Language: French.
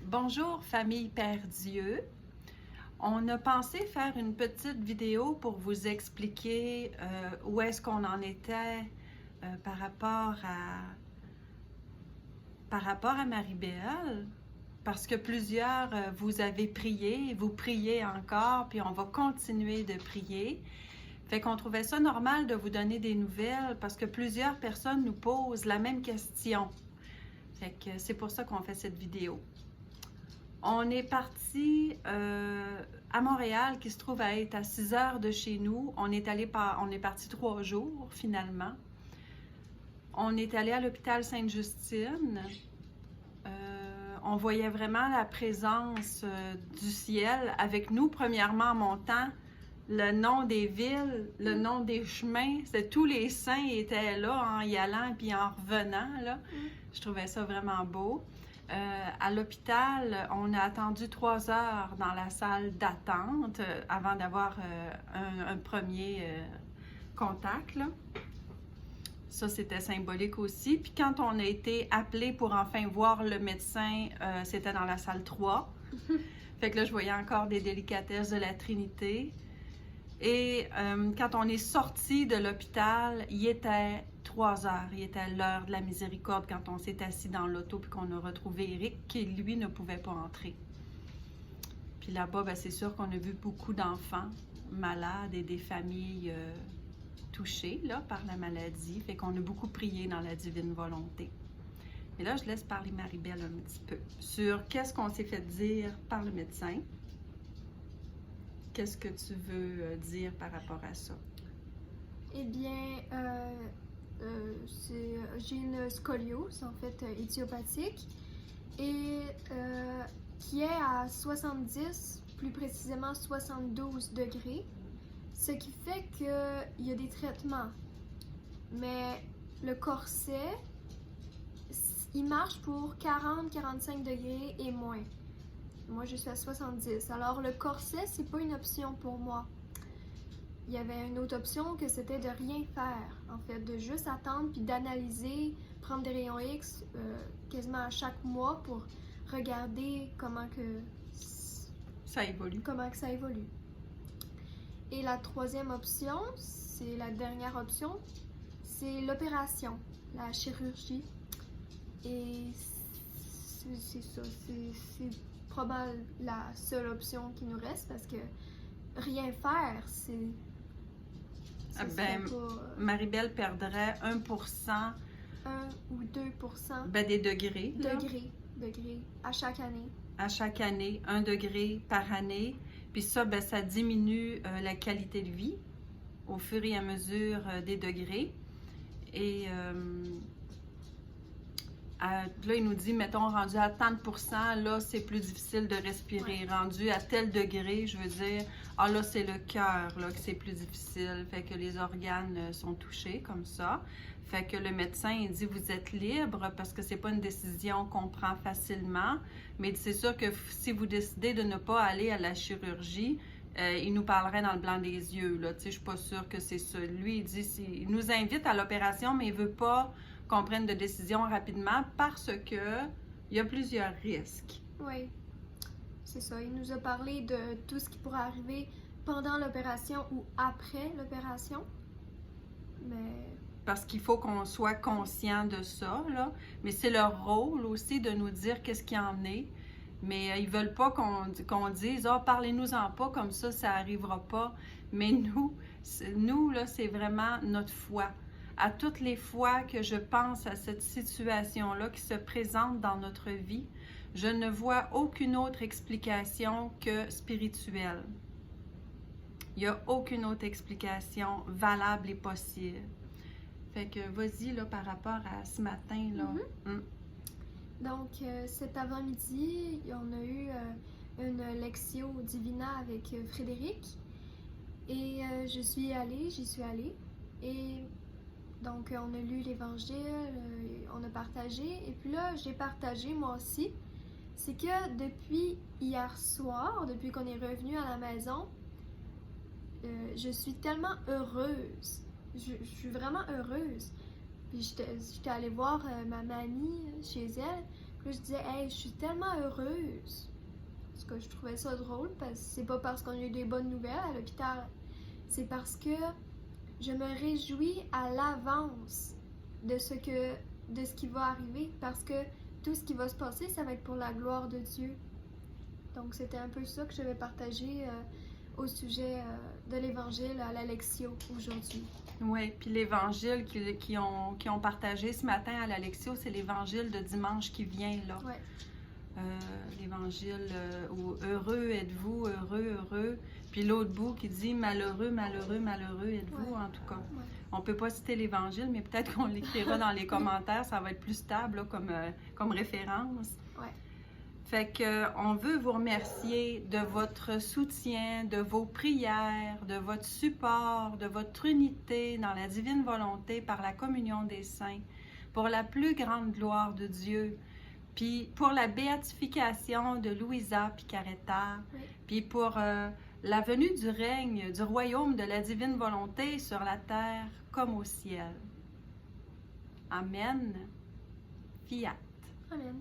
Bonjour famille Père Dieu. On a pensé faire une petite vidéo pour vous expliquer où est-ce qu'on en était par rapport à Marie-Béelle, parce que plusieurs vous avez prié, vous priez encore, puis on va continuer de prier. Fait qu'on trouvait ça normal de vous donner des nouvelles parce que plusieurs personnes nous posent la même question. Fait que c'est pour ça qu'on fait cette vidéo. On est parti à Montréal, qui se trouve à être à 6 heures de chez nous. On est parti 3 jours finalement. On est allé à l'hôpital Sainte-Justine. On voyait vraiment la présence du ciel avec nous, premièrement en montant. Le nom des villes, le nom des chemins, tous les saints étaient là en y allant puis en revenant. Là. Je trouvais ça vraiment beau. À l'hôpital, on a attendu 3 heures dans la salle d'attente avant d'avoir un premier contact. Là. Ça, c'était symbolique aussi. Puis quand on a été appelé pour enfin voir le médecin, c'était dans la salle 3. Fait que là, je voyais encore des délicatesses de la Trinité. Et quand on est sorti de l'hôpital, il était 3 heures. Il était l'heure de la miséricorde quand on s'est assis dans l'auto puis qu'on a retrouvé Eric qui, lui, ne pouvait pas entrer. Puis là-bas, ben, c'est sûr qu'on a vu beaucoup d'enfants malades et des familles touchées là, par la maladie. Fait qu'on a beaucoup prié dans la divine volonté. Et là, je laisse parler Marie-Béelle un petit peu sur qu'est-ce qu'on s'est fait dire par le médecin. Qu'est-ce que tu veux dire par rapport à ça? Eh bien, j'ai une scoliose, en fait, idiopathique, et qui est à 70, plus précisément 72 degrés, ce qui fait qu'il y a des traitements. Mais le corset, il marche pour 40-45 degrés et moins. Moi, je suis à 70. Alors, le corset, c'est pas une option pour moi. Il y avait une autre option que c'était de rien faire, en fait, de juste attendre puis d'analyser, prendre des rayons X quasiment à chaque mois pour regarder comment que ça évolue. Et la troisième option, c'est la dernière option, c'est l'opération, la chirurgie. Et c'est ça, c'est probablement la seule option qui nous reste parce que rien faire, c'est... Marie-Béelle perdrait 1%. 1 ou 2%. Ben, des degrés. Degrés, à chaque année. À chaque année, 1 degré par année. Puis ça, ben, ça diminue la qualité de vie au fur et à mesure des degrés. Et là, il nous dit, mettons, rendu à tant de pourcents, là, c'est plus difficile de respirer. Ouais. Rendu à tel degré, je veux dire, là, c'est le cœur, là, que c'est plus difficile. Fait que les organes sont touchés comme ça. Fait que le médecin, il dit, vous êtes libre parce que c'est pas une décision qu'on prend facilement. Mais c'est sûr que si vous décidez de ne pas aller à la chirurgie, il nous parlerait dans le blanc des yeux, là. Tu sais, je suis pas sûre que c'est ça. Lui, il dit, il nous invite à l'opération, mais il veut pas qu'on prenne de décision rapidement parce que il y a plusieurs risques. Oui, c'est ça. Il nous a parlé de tout ce qui pourrait arriver pendant l'opération ou après l'opération. Mais... Parce qu'il faut qu'on soit conscient de ça, là. Mais c'est leur rôle aussi de nous dire qu'est-ce qu'il y en est. Mais ils veulent pas qu'on dise « Ah, parlez-nous-en pas, comme ça arrivera pas. » Mais nous là, c'est vraiment notre foi. À toutes les fois que je pense à cette situation-là qui se présente dans notre vie, je ne vois aucune autre explication que spirituelle. Il n'y a aucune autre explication valable et possible. Fait que vas-y, là, par rapport à ce matin, là. Donc, cet avant-midi, on a eu une Lectio Divina avec Frédéric. Et j'y suis allée. Et donc, on a lu l'Évangile, on a partagé. Et puis là, j'ai partagé moi aussi. C'est que depuis hier soir, depuis qu'on est revenu à la maison, je suis tellement heureuse. Je suis vraiment heureuse. Puis j'étais allée voir ma mamie chez elle. Puis là, je disais, hey, je suis tellement heureuse. Parce que je trouvais ça drôle, parce que c'est pas parce qu'on a eu des bonnes nouvelles à l'hôpital. C'est parce que je me réjouis à l'avance de ce qui va arriver. Parce que tout ce qui va se passer, ça va être pour la gloire de Dieu. Donc, c'était un peu ça que je vais partager au sujet de l'Évangile à l'Alexio aujourd'hui. Oui, puis l'Évangile qui ont partagé ce matin à l'Alexio, c'est l'Évangile de dimanche qui vient, là. Ouais. L'Évangile où heureux êtes-vous, heureux, heureux. Puis l'autre bout qui dit malheureux, malheureux, malheureux êtes-vous, en tout cas. Ouais. On peut pas citer l'Évangile, mais peut-être qu'on l'écrira dans les commentaires, ça va être plus stable là, comme référence. Ouais. Fait que on veut vous remercier de votre soutien, de vos prières, de votre support, de votre unité dans la divine volonté par la communion des saints, pour la plus grande gloire de Dieu, puis pour la béatification de Louisa Picaretta, Oui. puis pour la venue du règne, du royaume de la divine volonté sur la terre comme au ciel. Amen. Fiat. Amen.